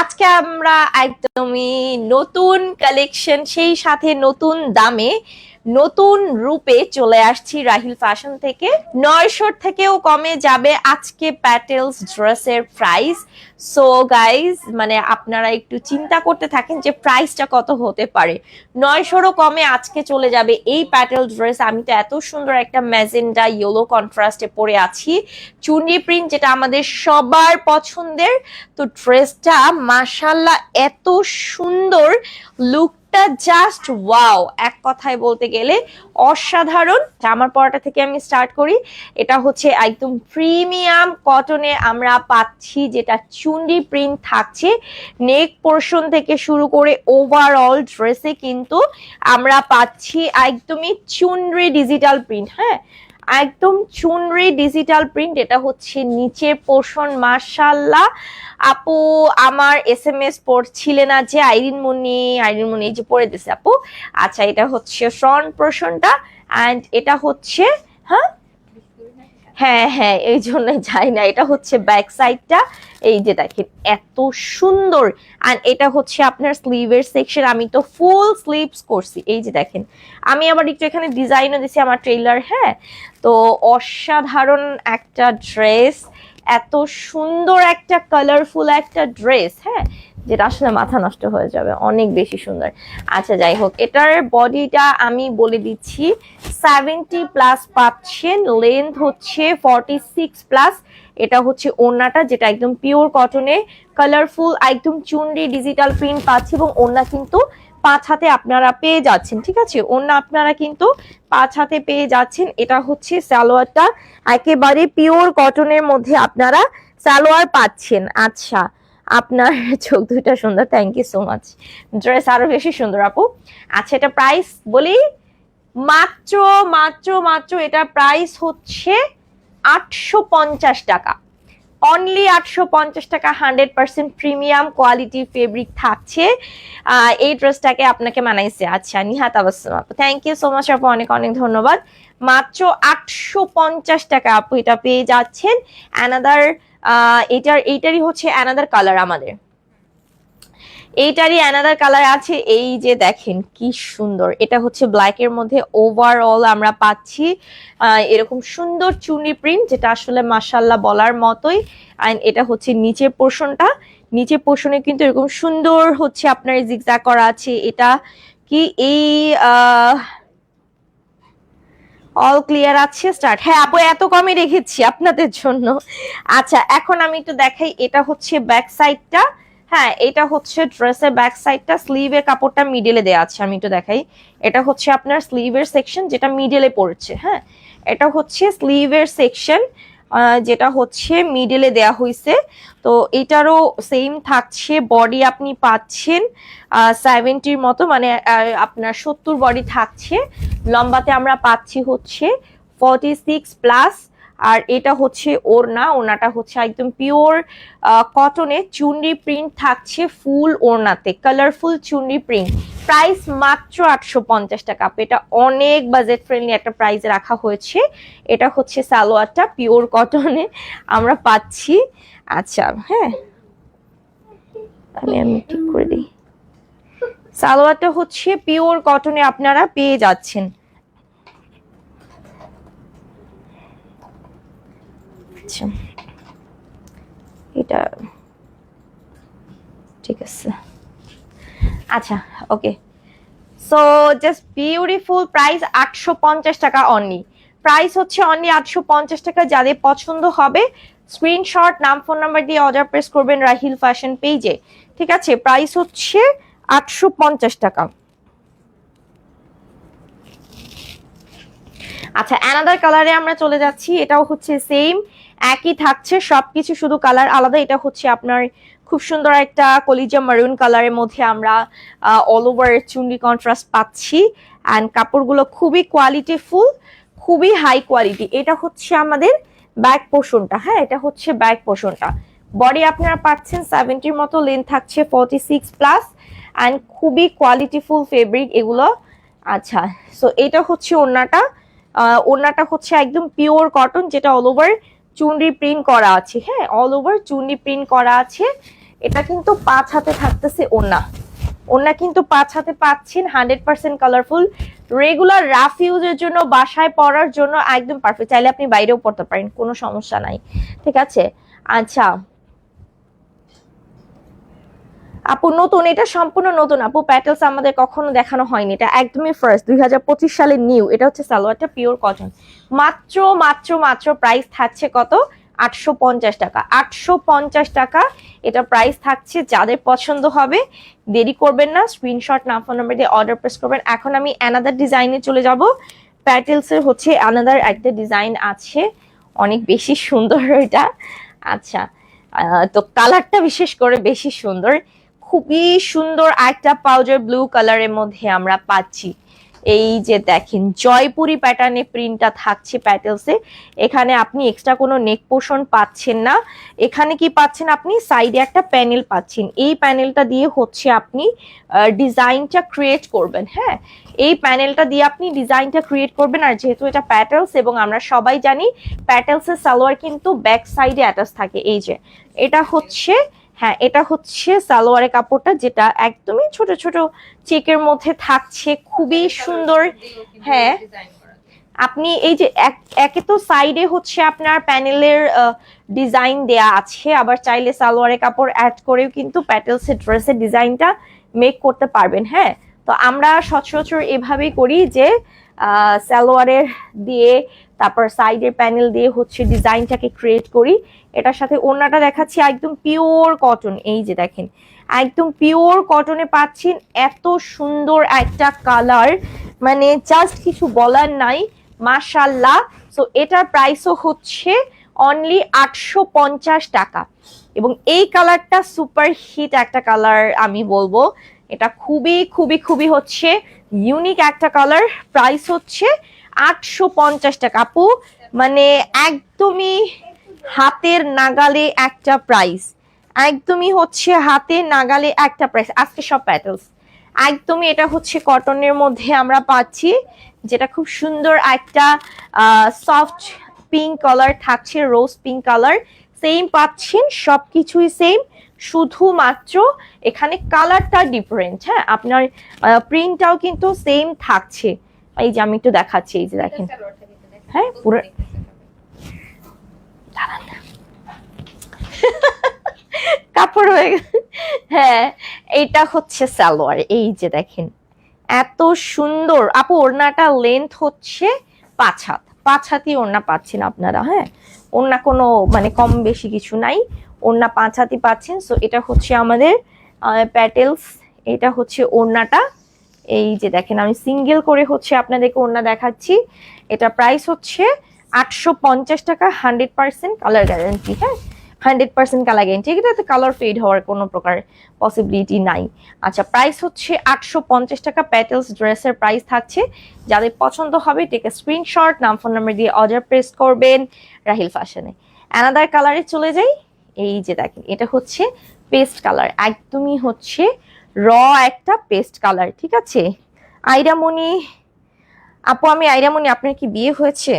আজকে আমরা একদমই নতুন কালেকশন, সেই সাথে নতুন দামে নতুন রূপে চলে আসছি রাহিল ফ্যাশন থেকে। 900 থেকেও কমে যাবে আজকে প্যাটেলস ড্রেসের প্রাইস। সো গাইজ, মানে আপনারা একটু চিন্তা করতে থাকেন যে প্রাইসটা কত হতে পারে। 900ও কমে আজকে চলে যাবে এই প্যাটেল ড্রেস। আমি তো এত সুন্দর একটা ম্যাজেন্ডা ইয়েলো কন্ট্রাস্টে পরে আছি, চুন্ডি প্রিন্ট, যেটা আমাদের সবার পছন্দের। তো ড্রেসটা মাশাআল্লাহ এত সুন্দর, লুকটা জাস্ট ওয়াও, এক কথায় বলতে গেলে অসাধারণ। আমার পরাটা থেকে আমি স্টার্ট করি। এটা হচ্ছে একদম প্রিমিয়াম কটনে আমরা পাচ্ছি, যেটা চুন্ডি প্রিন্ট থাকছে নেক পোর্শন থেকে শুরু করে ওভারঅল ড্রেসে কিন্তু আমরা পাচ্ছি একদমই চুনরি ডিজিটাল প্রিন্ট। হ্যাঁ, একদম চুনরি ডিজিটাল প্রিন্ট। এটা হচ্ছে নিচের পোর্শন। মাশাআল্লাহ আপু আমার SMS পড়ছিলে না যে আইরিন মুনি এই যে পড়ে দিছে আপু। আচ্ছা, এটা হচ্ছে ফ্রন্ট পোর্শনটা এন্ড এটা হচ্ছে হ্যাঁ হ্যাঁ হ্যাঁ এই জন্য যাই না, এটা হচ্ছে ব্যাক সাইডটা। এই যে দেখেন এত সুন্দর। এন্ড এটা হচ্ছে আপনার স্লিভের সেকশন। আমি তো ফুল স্লিভস করছি, এই যে দেখেন। আমি আবার একটু এখানে ডিজাইনও দিছি আমার ট্রেইলার। হ্যাঁ, তো অসাধারণ একটা ড্রেস, এত সুন্দর একটা কালারফুল একটা ড্রেস। হ্যাঁ, যেটা আসলে মাথা নষ্ট হয়ে যাবে, অনেক বেশি সুন্দর। আচ্ছা যাই হোক, এটার বডিটা আমি বলে দিচ্ছি 70 প্লাস পাচ্ছেন, লেন্থ হচ্ছে 46 প্লাস। এটা হচ্ছে ওড়নাটা, যেটা একদম পিওর কটনে কালারফুল একদম চুনরি ডিজিটাল প্রিন্ট পাচ্ছি, এবং ওড়না কিন্তু 5 হাতে আপনারা পেয়ে যাচ্ছেন। ঠিক আছে, ওড়না আপনারা কিন্তু 5 হাতে পেয়ে যাচ্ছেন। এটা হচ্ছে সালোয়ারটা, একেবারে পিওর কটনের মধ্যে আপনারা সালোয়ার পাচ্ছেন। আচ্ছা, আপনার চোখ দুইটা সুন্দর, thank you so much. Dress আরো বেশি সুন্দর আপু। আচ্ছা, এটা প্রাইস বলি, মাত্র মাত্র মাত্র এটা প্রাইস হচ্ছে 850 টাকা, অনলি 850 টাকা। 100% প্রিমিয়াম কোয়ালিটি ফেব্রিক থাকছে। এই ড্রেসটাকে আপনাকে মানাইছে। আচ্ছা, নিহাত আবাসম আপু, থ্যাংক ইউ সো মাচ আপু, অনেক অনেক ধন্যবাদ। মাত্র 850 টাকা আপু এটা পেয়ে যাচ্ছেন। অ্যানাদার এইটারই হচ্ছে অ্যানাদার কালার, আমাদের এইটারই অ্যানাদার কালার আছে। এই যে দেখেন কি সুন্দর, এটা হচ্ছে ব্ল্যাকের মধ্যে ওভারঅল আমরা পাচ্ছি এরকম সুন্দর চুনি প্রিন্ট, যেটা আসলে মাশাআল্লাহ বলার মতোই। এন্ড এটা হচ্ছে নিচের পোর্শনটা, নিচের পোর্শনে কিন্তু এরকম সুন্দর হচ্ছে আপনার জিগজ্যাগ করা আছে। এটা কি এই অল ক্লিয়ার আছে, স্টার্ট। হ্যাঁ আপু, এত কমই রেখেছি আপনাদের জন্য। আচ্ছা, এখন আমি একটু দেখাই, এটা হচ্ছে ব্যাক সাইডটা। হ্যাঁ, এটা হচ্ছে ড্রেসের ব্যাক সাইডটা, স্লিভের কাপড়টা মিডলে দেওয়া আছে। আমি একটু দেখাই, এটা হচ্ছে আপনার স্লিভের সেকশন, যেটা মিডলে পড়ছে। হ্যাঁ, এটা হচ্ছে স্লিভের সেকশন, যেটা হচ্ছে মিডলে দেয়া হয়েছে। তো এটারও সেম থাকছে, বডি আপনি পাচ্ছেন 70 মতো, মানে আপনার 70 বডি থাকছে। লম্বাতে আমরা পাচ্ছি হচ্ছে 46 প্লাস। আর এটা হচ্ছে ওড়নাটা হচ্ছে একদম পিওর কটনে চুনরি প্রিন্ট থাকছে ফুল ওড়নাতে, কালারফুল চুনরি প্রিন্ট। প্রাইস মাত্র 850 টাকা। এটা অনেক বাজেট ফ্রেন্ডলি একটা প্রাইসে রাখা হয়েছে। এটা হচ্ছে সালোয়ারটা, পিওর কটনে আমরা পাচ্ছি। আচ্ছা হ্যাঁ, আমি ঠিক করে দিই। সালোয়ারটা হচ্ছে পিওর কটনে আপনারা পেয়ে যাচ্ছেন। আচ্ছা, এটা ঠিক আছে। আচ্ছা ওকে, সো জাস্ট বিউটিফুল। প্রাইস 850 টাকা অনলি, প্রাইস হচ্ছে অনলি 850 টাকা। যাদের পছন্দ হবে স্ক্রিনশট, নাম ফোন নাম্বার দিয়ে অর্ডার প্রেস করবেন রাহিল ফ্যাশন পেজে। ঠিক আছে, প্রাইস হচ্ছে 850 টাকা। আচ্ছা, অ্যানাদার কালারে আমরা চলে যাচ্ছি। এটাও হচ্ছে সেম, একই থাকছে সবকিছু, শুধু কালার আলাদা। এটা হচ্ছে আপনার খুব সুন্দর একটা কলিজা মারুন কালারের মধ্যে আমরা অল ওভার চুন্ডি কন্ট্রাস্ট পাচ্ছি। অ্যান্ড কাপড়গুলো খুবই কোয়ালিটিফুল, খুবই হাই কোয়ালিটি। এটা হচ্ছে আমাদের ব্যাক পোর্শনটা। হ্যাঁ, এটা হচ্ছে ব্যাক পোর্শনটা। বডি আপনারা পাচ্ছেন 70 মতো, লেন্থ থাকছে 46 প্লাস। অ্যান্ড খুবই কোয়ালিটিফুল ফেব্রিক এগুলো। আচ্ছা, সো এটা হচ্ছে ওড়নাটা। ওড়নাটা হচ্ছে একদম পিওর কটন, যেটা অল ওভার চুনরি প্রিন্ট করা আছে। হ্যাঁ, অল ওভার চুনরি প্রিন্ট করা আছে। এটা কিন্তু 5 হাতে থাকতেছে ওড়না। ওড়না কিন্তু 5 হাতে পাচ্ছেন, 100% কালারফুল, রেগুলার রাফ ইউজের জন্য, বাসায় পরার জন্য একদম পারফেক্ট। চাইলে আপনি বাইরেও পড়তে পারেন, কোনো সমস্যা নাই, ঠিক আছে। আচ্ছা আপু নতুন, এটা সম্পূর্ণ নতুন আপু, প্যাটেলস আমাদের কখনো দেখানো হয়নি, এটা একদমই ফার্স্ট, 2025 সালে নিউ। এটা হচ্ছে সালোয়ারটা পিওর কটন, মাত্র মাত্র মাত্র প্রাইস থাকছে কত, 850 টাকা। 850 টাকা এটা প্রাইস থাকছে। যাদের পছন্দ হবে দেরি করবেন না, স্ক্রিনশট না ফোন নাম্বার দিয়ে অর্ডার প্রেস করবেন। এখন আমি অ্যানাদার ডিজাইনে চলে যাব। প্যাটেলস এর হচ্ছে অ্যানাদার একটা ডিজাইন আছে, অনেক বেশি সুন্দর এটা। আচ্ছা তো কালারটা বিশেষ করে বেশি সুন্দর, খুবই সুন্দর একটা পাউডার ব্লু কালারের মধ্যে আমরা পাচ্ছি। এই যে দেখেন জয়পুরি প্যাটার্নে প্রিন্টটা থাকছে প্যাটেলসে। এখানে আপনি এক্সট্রা কোনো নেক পোর্শন পাচ্ছেন না, এখানে কি পাচ্ছেন আপনি, সাইডে একটা প্যানেল পাচ্ছেন। এই প্যানেলটা দিয়ে হচ্ছে আপনি ডিজাইনটা ক্রিয়েট করবেন। হ্যাঁ, এই প্যানেলটা দিয়ে আপনি ডিজাইনটা ক্রিয়েট করবেন। আর যেহেতু এটা প্যাটেলস এবং আমরা সবাই জানি প্যাটেলসের সালোয়ার কিন্তু ব্যাক সাইডে অ্যাটাচ থাকে। এই যে এটা হচ্ছে, হ্যাঁ এটা হচ্ছে সালোয়ারের কাপড়টা, যেটা একদমই ছোট ছোট চেকের মধ্যে থাকছে, খুবই সুন্দর। হ্যাঁ আপনি এই যে একে তো সাইডে হচ্ছে আপনার প্যানেলের ডিজাইন দেয়া আছে, আবার চাইলে সালোয়ারের কাপড় অ্যাড করেও কিন্তু প্যাটেলসের ড্রেসের ডিজাইনটা মেক করতে পারবেন। হ্যাঁ তো আমরা সচরাচর এভাবেই করি যে সালোয়ারের দিয়ে তারপর সাইডের প্যানেল দিয়ে হচ্ছে ডিজাইনটাকে ক্রিয়েট করি। এটার সাথে ওড়নাটা দেখাচ্ছি একদম পিওর কটন, এই যে দেখেন একদম পিওর কটনে পাচ্ছেন, এত সুন্দর একটা কালার, মানে জাস্ট কিছু বলার নাই, মাশাআল্লাহ। সো এটার প্রাইসও হচ্ছে অনলি 850 টাকা। এবং এই কালারটা সুপার হিট একটা কালার আমি বলবো, এটা খুবই খুবই খুবই হচ্ছে ইউনিক একটা কালার। প্রাইস হচ্ছে 850 টাকা আপু, মানে একদমই হাতের নাগালে একটা প্রাইস, একদমই হচ্ছে হাতের নাগালে একটা প্রাইস। আজকে সব প্যাটেলস একদমই, এটা হচ্ছে কটনের মধ্যে আমরা পাচ্ছি, যেটা খুব সুন্দর একটা সফট পিঙ্ক কালার থাকছে, রোজ পিঙ্ক কালার, সেম পাচ্ছেন, সবকিছুই সেম, শুধুমাত্র এখানে কালারটা ডিফারেন্ট। হ্যাঁ আপনার প্রিন্টটাও কিন্তু সেম থাকছে। এই যে আমি একটু দেখাচ্ছি, এই যে দেখেন, হ্যাঁ পুরো কাপড় হয়ে গেছে। হ্যাঁ এটা হচ্ছে সালোয়ার, এই যে দেখেন এত সুন্দর আপু। ওড়নাটা লেন্থ হচ্ছে 5 হাত, 5 হাতই ওড়না পাচ্ছেন আপনারা। হ্যাঁ ওড়না কোনো মানে কম বেশি কিছু নাই, ওড়না 5 হাতই পাচ্ছেন। সো এটা হচ্ছে আমাদের প্যাটেলস, এটা হচ্ছে ওড়নাটা। এই যে দেখেন আমি সিঙ্গেল করে হচ্ছে আপনাদেরকে ওড়না দেখাচ্ছি। এটা প্রাইস হচ্ছে 850 টাকা, 100% কালার গ্যারান্টি। হ্যাঁ 100% কালার গ্যারান্টি, এটাতে কালার ফেড হওয়ার কোনো প্রকার পসিবিলিটি নাই। আচ্ছা প্রাইস হচ্ছে 850 টাকা, প্যাটেলস ড্রেসের প্রাইস থাকছে। যাদের পছন্দ হবে টেক স্ক্রিনশট, নাম ফোন নাম্বার দিয়ে অর্ডার প্রেস করবেন রাহিল ফ্যাশনে। অ্যানাদার কালারে চলে যাই, এই যে দেখেন এটা হচ্ছে পেস্ট কালার, একদমই হচ্ছে র একটা পেস্ট কালার, ঠিক আছে। আইরামণি আপু, আমি আইরামণি, আপনার কি বিয়ে হয়েছে?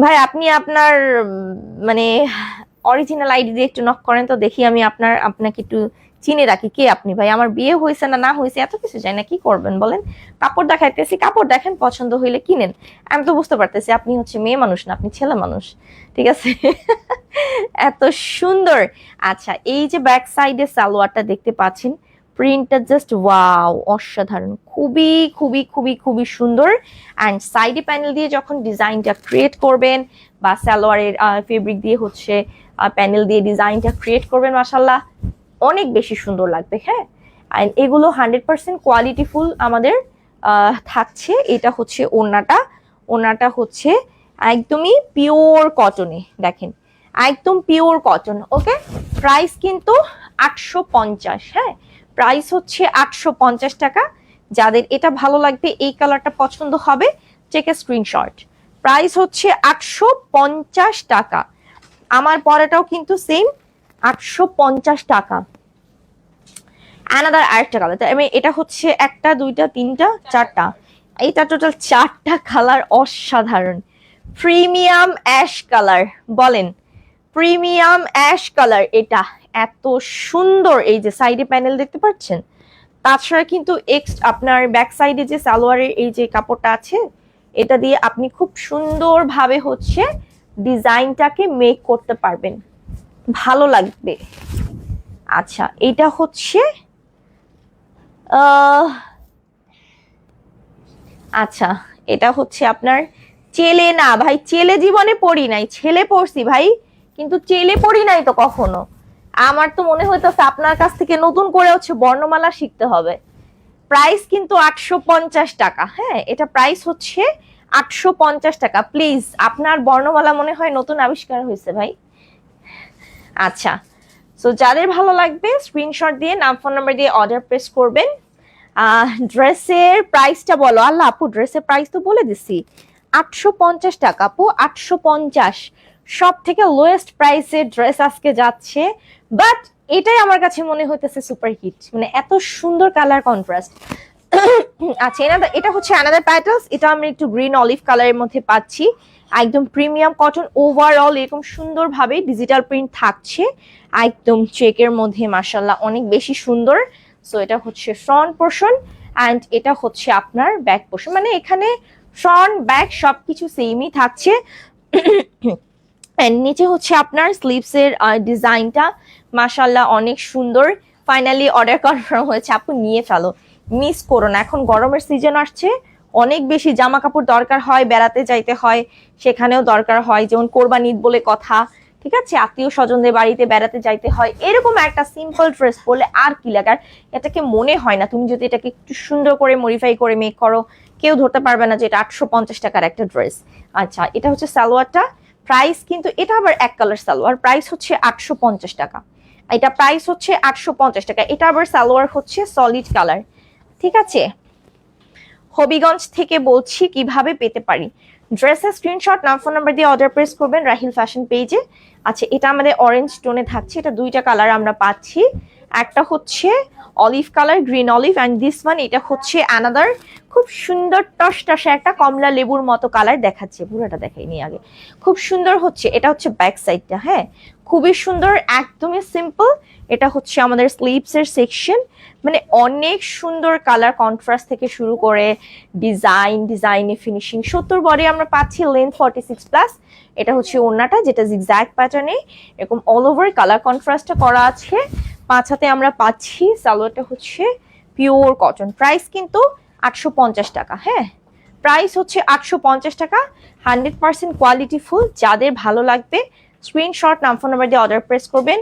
ভাই আপনি আপনার মানে অরিজিনাল আইডি দিয়ে একটু নক করেন তো দেখি, আমি আপনাকে একটু চিনে রাখি, কে আপনি ভাই। আমার বিয়ে হয়েছে না না হয়েছে এত কিছু চাই না, কি করবেন বলেন। কাপড় দেখাইতেছি, কাপড় দেখেন, পছন্দ হইলে কিনেন। আমি তো বুঝতে পারতেছি আপনি হচ্ছে মেয়ে মানুষ না, আপনি ছেলে মানুষ, ঠিক আছে। এত সুন্দর। আচ্ছা এই যে ব্যাক সাইডে সালোয়ারটা দেখতে পাচ্ছেন, প্রিন্টটা জাস্ট ওয়াও, অসাধারণ, খুবই খুবই খুবই খুবই সুন্দর। অ্যান্ড সাইডে প্যানেল দিয়ে যখন ডিজাইনটা ক্রিয়েট করবেন বা সালোয়ারের ফেব্রিক দিয়ে হচ্ছে প্যানেল দিয়ে ডিজাইনটা ক্রিয়েট করবেন, মাশাআল্লাহ অনেক বেশি সুন্দর লাগবে। হ্যাঁ অ্যান্ড এগুলো 100% কোয়ালিটিফুল আমাদের থাকছে। এটা হচ্ছে ওড়নাটা, ওড়নাটা হচ্ছে একদমই পিওর কটনে, দেখেন একদম পিওর কটন। ওকে প্রাইস কিন্তু 850। হ্যাঁ প্রাইস হচ্ছে 850 টাকা। যাদের এটা ভালো লাগবে, এই কালারটা পছন্দ হবে, চেক এ স্ক্রিনশট। প্রাইস হচ্ছে 850 টাকা। আমার পরেটাও কিন্তু সেম 850 টাকা। আনাদার আরেকটা কালার, আমি এটা হচ্ছে একটা দুইটা তিনটা চারটা, এইটা টোটাল 4টা কালার, অসাধারণ। প্রিমিয়াম অ্যাশ কালার, বলেন প্রিমিয়াম অ্যাশ কালার, এটা এত সুন্দর, এই যে সাইডে প্যানেল দেখতে পাচ্ছেন, তাছাড়া কিন্তু আপনার ব্যাক সাইডে যে সালোয়ারের এই যে কাপড়টা আছে, এটা দিয়ে আপনি খুব সুন্দরভাবে হচ্ছে ডিজাইনটাকে মেক করতে পারবেন, ভালো লাগবে। আচ্ছা, এটা হচ্ছে আচ্ছা, এটা হচ্ছে আপনার চেলে না ভাই, চেলে জীবনে পড়ি নাই, ছেলে পড়ছি ভাই, কিন্তু চেলে পড়ি নাই তো কখনো। আমার তো মনে হইতেছে আপনার কাছ থেকে নতুন করে হচ্ছে বর্ণমালা শিখতে হবে। প্রাইস কিন্তু 850 টাকা। হ্যাঁ, এটা প্রাইস হচ্ছে 850 টাকা। প্লিজ, আপনার বর্ণমালা মনে হয় নতুন আবিষ্কার হয়েছে ভাই। আচ্ছা, সো যাদের ভালো লাগবে স্ক্রিনশট দিয়ে নাম ফোন নাম্বার দিয়ে অর্ডার প্লেস করবেন। ড্রেসের প্রাইসটা বলো। আল্লাহ আপু, ড্রেসের প্রাইস তো বলে দিছি, 850 টাকা আপু, 850। সব থেকে লোয়েস্ট প্রাইসে ড্রেস আজকে যাচ্ছে, বাট এটাই আমার কাছে মনে হইতেছে সুপার হিট, মানে এত সুন্দর কালার কন্ট্রাস্ট। আচ্ছা, এটা হচ্ছে অ্যানাদার প্যাটার্নস। এটা আমরা একটু গ্রিন অলিভ কালারের মধ্যে পাচ্ছি, একদম প্রিমিয়াম কটন, ওভারঅল এরকম সুন্দরভাবে ডিজিটাল প্রিন্ট থাকছে, একদম চেকের মধ্যে, মাশাআল্লাহ অনেক বেশি সুন্দর। সো এটা হচ্ছে ফ্রন্ট পোর্শন অ্যান্ড এটা হচ্ছে আপনার ব্যাক পোর্শন, মানে এখানে ফ্রন্ট ব্যাক সবকিছু সেমই থাকছে। এন্ড নিচে হচ্ছে আপনার স্লিভস এর ডিজাইনটা মাশাআল্লাহ অনেক সুন্দর। ফাইনালি অর্ডার কনফার্ম হয়েছে, আপু নিয়ে ফেলো, মিস করো না। এখন গরমের সিজন আসছে, অনেক বেশি জামা কাপড় দরকার হয়, বেড়াতে যাইতে হয় সেখানেও দরকার হয়, যেমন কোরবানি ঈদ বলে কথা, ঠিক আছে, আত্মীয় স্বজনদের বাড়িতে বেড়াতে যাইতে হয়, এরকম একটা সিম্পল ড্রেস পরলে আর কি লাগার, এটাকে মনে হয় না, তুমি যদি এটাকে একটু সুন্দর করে মডিফাই করে মেক করো, কেউ ধরতে পারবে না যে এটা 850 টাকার একটা ড্রেস। আচ্ছা, এটা হচ্ছে সালোয়ারটা, প্রাইস কিন্তু এটা আবার এক কালার সালোয়ার, প্রাইস হচ্ছে 850 টাকা। এটা প্রাইস হচ্ছে 850 টাকা। এটা আবার সালোয়ার হচ্ছে সলিড কালার, ঠিক আছে। হবিগঞ্জ থেকে বলছি কিভাবে পেতে পারি। ড্রেসের স্ক্রিনশট নাম ফোন নাম্বার দিয়ে অর্ডার প্রেস করবেন রাহিল ফ্যাশন পেজে। আচ্ছা, এটা আমাদের অরেঞ্জ টোনে থাকছে, এটা দুইটা কালার আমরা পাচ্ছি, একটা হচ্ছে olive colour, green olive, and this one এটা হচ্ছে অ্যানাদার খুব সুন্দর টসটসে একটা কমলা লেবুর মতো কালার দেখাচ্ছে, পুরোটা দেখাইনি আগে, খুব সুন্দর হচ্ছে। এটা হচ্ছে ব্যাক সাইডটা, হ্যাঁ খুবই সুন্দর, একদমই সিম্পল। এটা হচ্ছে আমাদের স্লিভস এর সেকশন, মানে অনেক সুন্দর কালার কন্ট্রাস্ট থেকে শুরু করে ডিজাইনে ফিনিশিং। 70 বডি আমরা পাচ্ছি, লেন্থ 46+। এটা হচ্ছে ওড়নাটা, যেটা জিগজ্যাগ প্যাটার্নে এরকম অল ওভার কালার কন্ট্রাস্টটা করা আছে। 5 হাতে আমরা পাচ্ছি, সালোয়ারটা হচ্ছে পিওর কটন। প্রাইস কিন্তু 850 টাকা। হ্যাঁ, প্রাইস হচ্ছে 850 টাকা, 100% কোয়ালিটি ফুল। যাদের ভালো লাগবে স্ক্রিনশট নাম ফোন নাম্বার দিয়ে অর্ডার প্রেস করবেন।